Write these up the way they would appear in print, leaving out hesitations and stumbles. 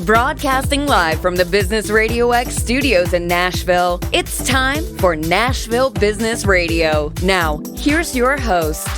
Broadcasting live from the Business RadioX studios in Nashville, it's time for Nashville Business Radio. Now, here's your host.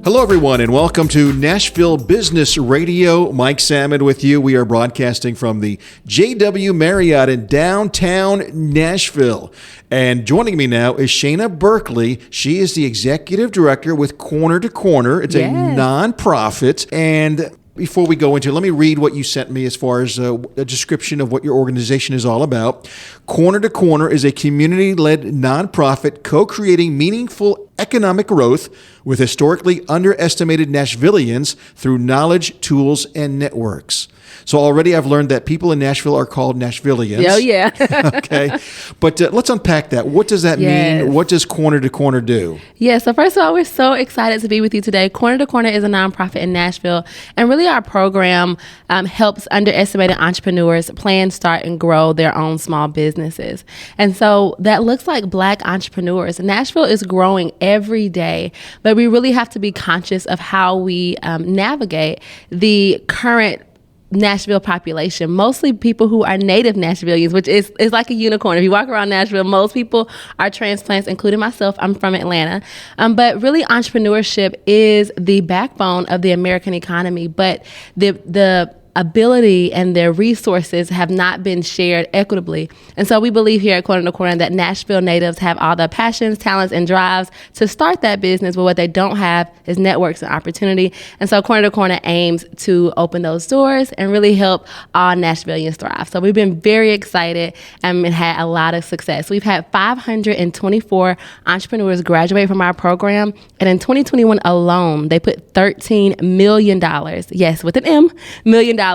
Hello, everyone, and welcome to Nashville Business Radio. Mike Salmon with you. We are broadcasting from the JW Marriott in downtown Nashville. And joining me now is Shana Berkeley. She is the executive director with Corner to Corner. It's a nonprofit. And before we go into it, let me read what you sent me as far as a description of what your organization is all about. Corner to Corner is a community-led nonprofit co-creating meaningful economic growth with historically underestimated Nashvillians through knowledge, tools, and networks. So already I've learned that people in Nashville are called Nashvillians. Oh, yeah. Okay. But let's unpack that. What does that mean? What does Corner to Corner do? Yeah. So first of all, we're so excited to be with you today. Corner to Corner is a nonprofit in Nashville. And really our program helps underestimated entrepreneurs plan, start, and grow their own small businesses. And so that looks like Black entrepreneurs. Nashville is growing every day, but we really have to be conscious of how we navigate the current Nashville population, mostly people who are native Nashvillians, which is like a unicorn. If you walk around Nashville, most people are transplants, including myself. I'm from Atlanta. But really, entrepreneurship is the backbone of the American economy. But the ability and their resources have not been shared equitably. And so we believe here at Corner to Corner that Nashville natives have all the passions, talents, and drives to start that business, but what they don't have is networks and opportunity. And so Corner to Corner aims to open those doors and really help all Nashvillians thrive. So we've been very excited and had a lot of success. We've had 524 entrepreneurs graduate from our program. And in 2021 alone, they put $13 million, yes, with an M, million dollars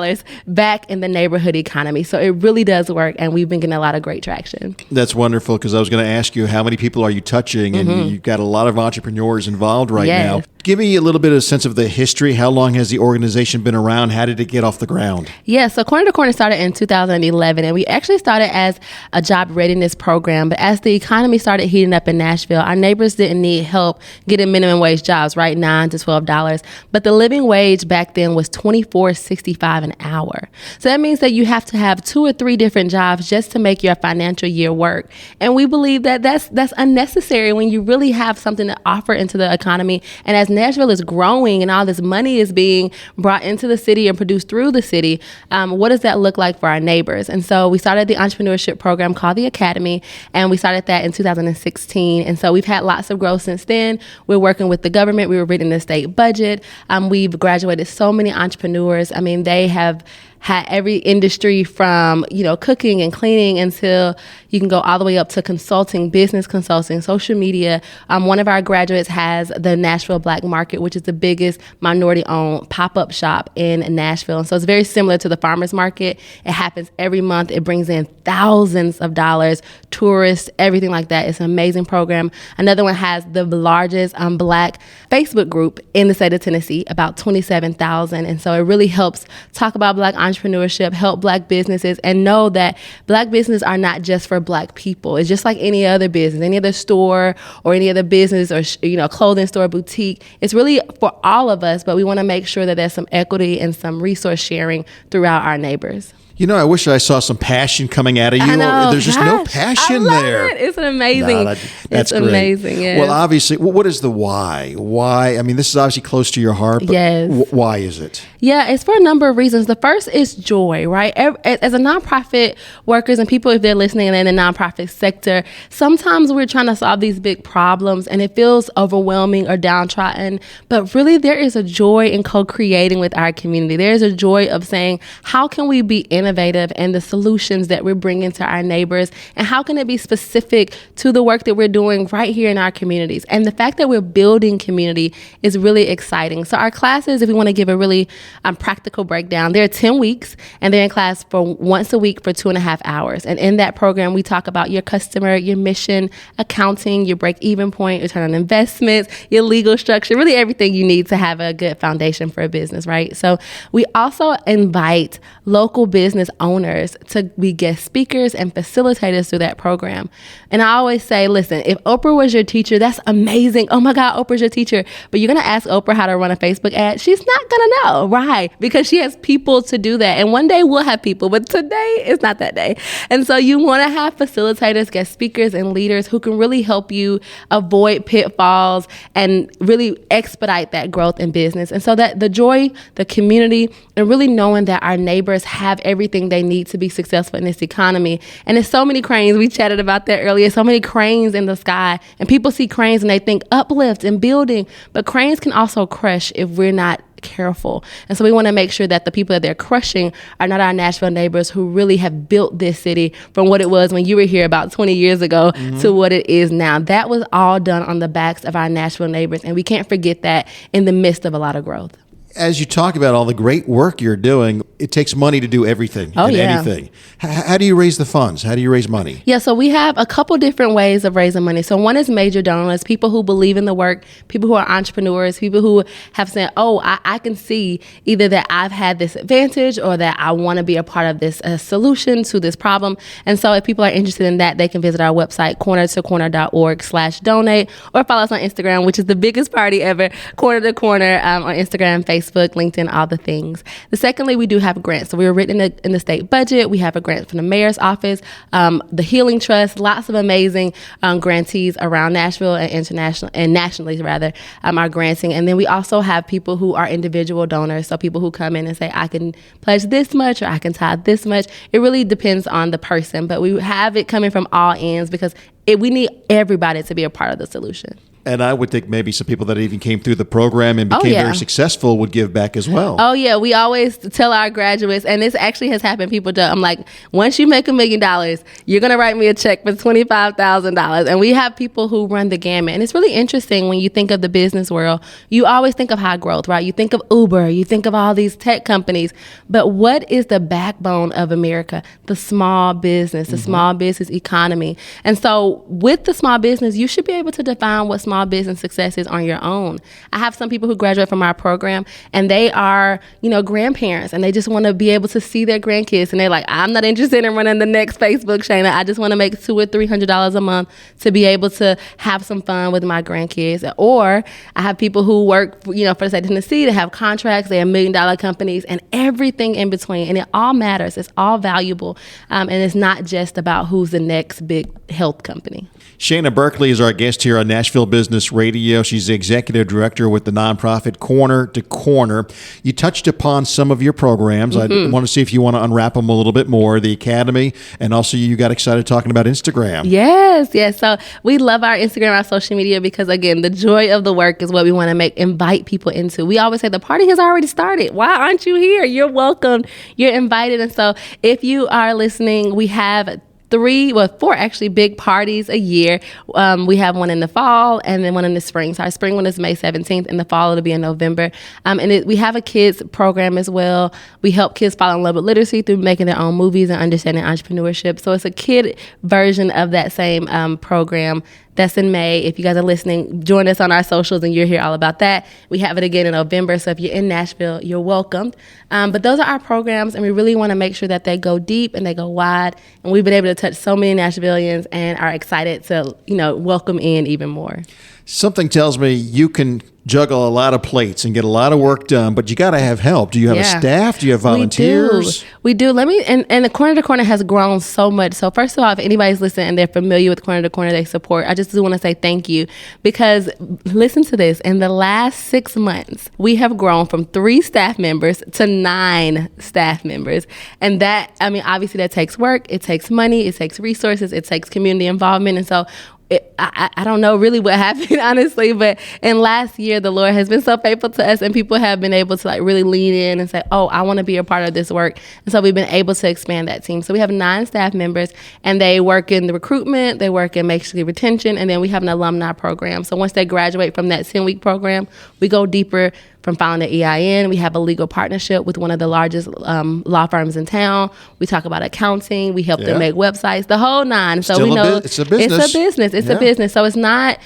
back in the neighborhood economy. So it really does work, and we've been getting a lot of great traction. That's wonderful, because I was going to ask you, how many people are you touching? And you've got a lot of entrepreneurs involved right now. Give me a little bit of a sense of the history. How long has the organization been around? How did it get off the ground? Yeah, so Corner to Corner started in 2011, and we actually started as a job readiness program. But as the economy started heating up in Nashville, our neighbors didn't need help getting minimum wage jobs, right? $9 to $12. But the living wage back then was $24.65 an hour. So that means that you have to have 2 or 3 different jobs just to make your financial year work. And we believe that that's unnecessary when you really have something to offer into the economy. And as Nashville is growing and all this money is being brought into the city and produced through the city, what does that look like for our neighbors? And so we started the entrepreneurship program called the Academy, and we started that in 2016. And so we've had lots of growth since then. We're working with the government. We were reading the state budget. We've graduated so many entrepreneurs. I mean, they have had every industry from, cooking and cleaning until you can go all the way up to consulting, business consulting, social media. One of our graduates has the Nashville Black Market, which is the biggest minority-owned pop-up shop in Nashville. And so it's very similar to the farmers market. It happens every month. It brings in thousands of dollars, tourists, everything like that. It's an amazing program. Another one has the largest Black Facebook group in the state of Tennessee, about 27,000. And so it really helps talk about Black entrepreneurship, help Black businesses, and know that Black businesses are not just for Black people. It's just like any other business, any other store or any other business or clothing store, boutique. It's really for all of us, but we want to make sure that there's some equity and some resource sharing throughout our neighbors. I wish I saw some passion coming out of you. I know. There's just no passion there. It's an amazing. That's it's great. Amazing. Yes. Well, obviously, what is the why? Why? I mean, this is obviously close to your heart. But yes. Why is it? Yeah, it's for a number of reasons. The first is joy, right? As a nonprofit workers and people, if they're listening in the nonprofit sector, sometimes we're trying to solve these big problems and it feels overwhelming or downtrodden. But really, there is a joy in co-creating with our community. There is a joy of saying, how can we be innovative in the solutions that we're bringing to our neighbors? And how can it be specific to the work that we're doing right here in our communities? And the fact that we're building community is really exciting. So our classes, if we want to give a really practical breakdown, they're 10 weeks and they're in class for once a week for 2.5 hours. And in that program, we talk about your customer, your mission, accounting, your break-even point, return on investments, your legal structure, really everything you need to have a good foundation for a business, right? So we also invite local business owners to be guest speakers and facilitators through that program. And I always say, listen, if Oprah was your teacher, that's amazing. Oh my God, Oprah's your teacher. But you're going to ask Oprah how to run a Facebook ad. She's not going to know, right? Because she has people to do do that. And one day we'll have people, but today is not that day. And so you want to have facilitators, guest speakers, and leaders who can really help you avoid pitfalls and really expedite that growth in business. And so that the joy, the community, and really knowing that our neighbors have everything they need to be successful in this economy. And there's so many cranes. We chatted about that earlier. So many cranes in the sky. And people see cranes and they think uplift and building. But cranes can also crush if we're not careful. And so we want to make sure that the people that they're crushing are not our Nashville neighbors who really have built this city from what it was when you were here about 20 years ago to what it is now. That was all done on the backs of our Nashville neighbors. And we can't forget that in the midst of a lot of growth. As you talk about all the great work you're doing, it takes money to do everything and anything. How do you raise the funds? How do you raise money? Yeah, so we have a couple different ways of raising money. So one is major donors, people who believe in the work, people who are entrepreneurs, people who have said, oh, I can see either that I've had this advantage or that I want to be a part of this solution to this problem. And so if people are interested in that, they can visit our website, cornertocorner.org/donate, or follow us on Instagram, which is the biggest party ever, Corner to Corner on Instagram, Facebook, LinkedIn, all the things. Secondly, we do have grants. So we were written in the state budget. We have a grant from the mayor's office, the Healing Trust, lots of amazing grantees around Nashville and international and nationally rather are granting. And then we also have people who are individual donors. So people who come in and say, I can pledge this much or I can tithe this much. It really depends on the person, but we have it coming from all ends because we need everybody to be a part of the solution. And I would think maybe some people that even came through the program and became very successful would give back as well. Oh, yeah. We always tell our graduates, and this actually has happened. People do. I'm like, once you make $1 million, you're going to write me a check for $25,000. And we have people who run the gamut. And it's really interesting when you think of the business world. You always think of high growth, right? You think of Uber. You think of all these tech companies. But what is the backbone of America? The small business, the small business economy. And so with the small business, you should be able to define what small business success is on your own. I have some people who graduate from our program and they are, grandparents and they just want to be able to see their grandkids. And they're like, I'm not interested in running the next Facebook, Shana. I just want to make $200 or $300 a month to be able to have some fun with my grandkids. Or I have people who work, for the state of Tennessee. They have contracts. They have $1 million companies and everything in between. And it all matters. It's all valuable. And it's not just about who's the next big health company. Shana Berkeley is our guest here on Nashville Business Radio. She's the executive director with the nonprofit Corner to Corner. You touched upon some of your programs. I want to see if you want to unwrap them a little bit more, the Academy, and also you got excited talking about Instagram. Yes. So we love our Instagram, our social media, because again, the joy of the work is what we want to invite people into. We always say the party has already started. Why aren't you here? You're welcome. You're invited. And so if you are listening, we have 4 actually big parties a year. We have one in the fall and then one in the spring. So our spring one is May 17th and the fall it'll be in November. We have a kids program as well. We help kids fall in love with literacy through making their own movies and understanding entrepreneurship. So it's a kid version of that same program. That's in May. If you guys are listening, join us on our socials and you'll hear all about that. We have it again in November. So if you're in Nashville, you're welcomed. But those are our programs, and we really want to make sure that they go deep and they go wide. And we've been able to touch so many Nashvillians and are excited to, welcome in even more. Something tells me you can juggle a lot of plates and get a lot of work done, but you got to have help. Do you have a staff? Do you have volunteers? We do. And the Corner to Corner has grown so much. So first of all, if anybody's listening and they're familiar with Corner to Corner, they support, I just do want to say thank you, because listen to this. In the last 6 months, we have grown from 3 staff members to 9 staff members. And that, obviously that takes work. It takes money. It takes resources. It takes community involvement. And so I don't know really what happened, honestly, but in last year, the Lord has been so faithful to us, and people have been able to really lean in and say, oh, I want to be a part of this work. And so we've been able to expand that team. So we have 9 staff members, and they work in the recruitment, they work in basically retention, and then we have an alumni program. So once they graduate from that 10-week program, we go deeper from filing the EIN. We have a legal partnership with one of the largest law firms in town. We talk about accounting. We help them make websites, the whole 9. So we know it's a business. It's a business. So it's not,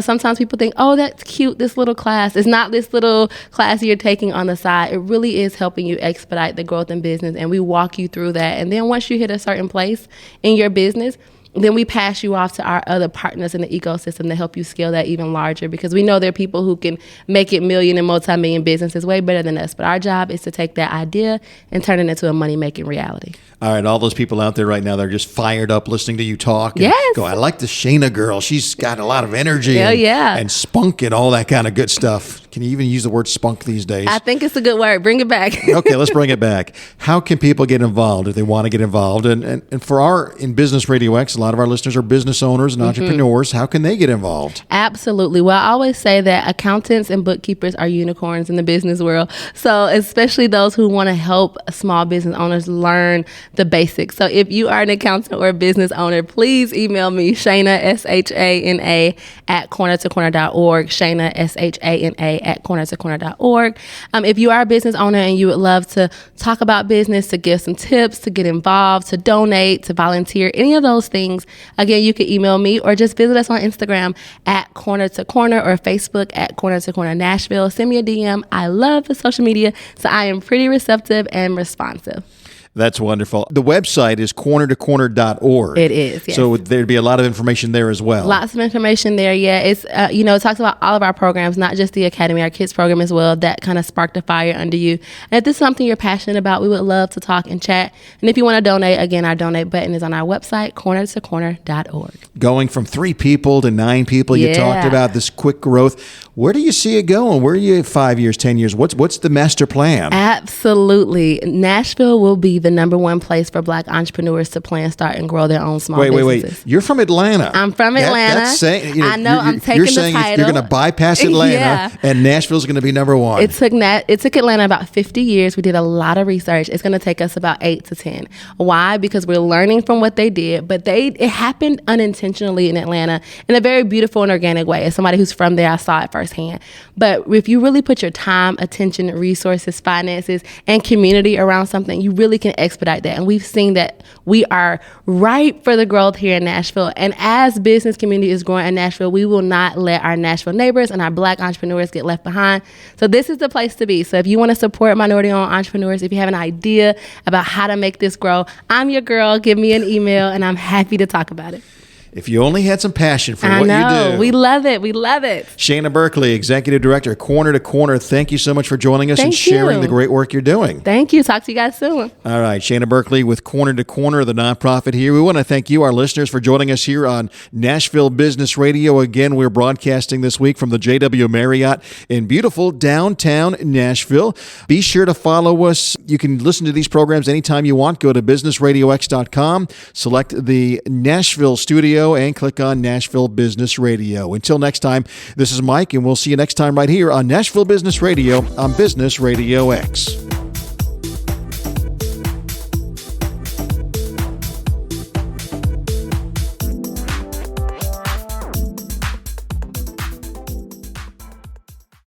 sometimes people think, oh, that's cute, this little class. It's not this little class you're taking on the side. It really is helping you expedite the growth in business. And we walk you through that. And then once you hit a certain place in your business, then we pass you off to our other partners in the ecosystem to help you scale that even larger, because we know there are people who can make it million and multi-million businesses way better than us. But our job is to take that idea and turn it into a money-making reality. All right, all those people out there right now, they're just fired up listening to you talk. And Yes. go, I like the Shana girl. She's got a lot of energy Hell yeah. and spunk and all that kind of good stuff. Can you even use the word spunk these days? I think it's a good word. Bring it back. Okay, let's bring it back. How can people get involved if they want to get involved? And for in Business Radio X, a lot of our listeners are business owners and entrepreneurs. How can they get involved? Absolutely. Well, I always say that accountants and bookkeepers are unicorns in the business world. So especially those who want to help small business owners learn the basics. So if you are an accountant or a business owner, please email me, Shana, SHANA, at cornertocorner.org, Shana, SHANA, at cornertocorner.org. If you are a business owner and you would love to talk about business, to give some tips, to get involved, to donate, to volunteer, any of those things, again, you can email me or just visit us on Instagram at Corner to Corner or Facebook at Corner to Corner Nashville. Send me a DM. I love the social media, so I am pretty receptive and responsive. That's wonderful. The website is cornertocorner.org. It is, yes. So there'd be a lot of information there as well. Lots of information there, yeah. It's, it talks about all of our programs, not just the Academy, our kids program as well, that kind of sparked a fire under you. And if this is something you're passionate about, we would love to talk and chat. And if you want to donate, again, our donate button is on our website, cornertocorner.org. Going from 3 people to 9 people, you talked about this quick growth. Where do you see it going? Where are you 5 years, 10 years? What's the master plan? Absolutely. Nashville will be the number one place for Black entrepreneurs to plan, start, and grow their own small businesses. Wait. You're from Atlanta. I'm from Atlanta. I know. I'm taking you're the saying title. You're going to bypass Atlanta, and Nashville's going to be number one. It took Atlanta about 50 years. We did a lot of research. It's going to take us about 8 to 10. Why? Because we're learning from what they did, but it happened unintentionally in Atlanta in a very beautiful and organic way. As somebody who's from there, I saw it firsthand. But if you really put your time, attention, resources, finances, and community around something, you really can expedite that. And we've seen that we are ripe for the growth here in Nashville. And as business community is growing in Nashville, we will not let our Nashville neighbors and our Black entrepreneurs get left behind. So this is the place to be. So if you want to support minority-owned entrepreneurs, if you have an idea about how to make this grow, I'm your girl. Give me an email, and I'm happy to talk about it. If you only had some passion for what you do. We love it. We love it. Shana Berkeley, Executive Director, Corner to Corner, thank you so much for joining us and sharing the great work you're doing. Thank you. Talk to you guys soon. All right. Shana Berkeley with Corner to Corner, the nonprofit here. We want to thank you, our listeners, for joining us here on Nashville Business Radio. Again, we're broadcasting this week from the JW Marriott in beautiful downtown Nashville. Be sure to follow us. You can listen to these programs anytime you want. Go to businessradiox.com, select the Nashville studio, and click on Nashville Business Radio. Until next time, this is Mike, and we'll see you next time right here on Nashville Business Radio on Business Radio X.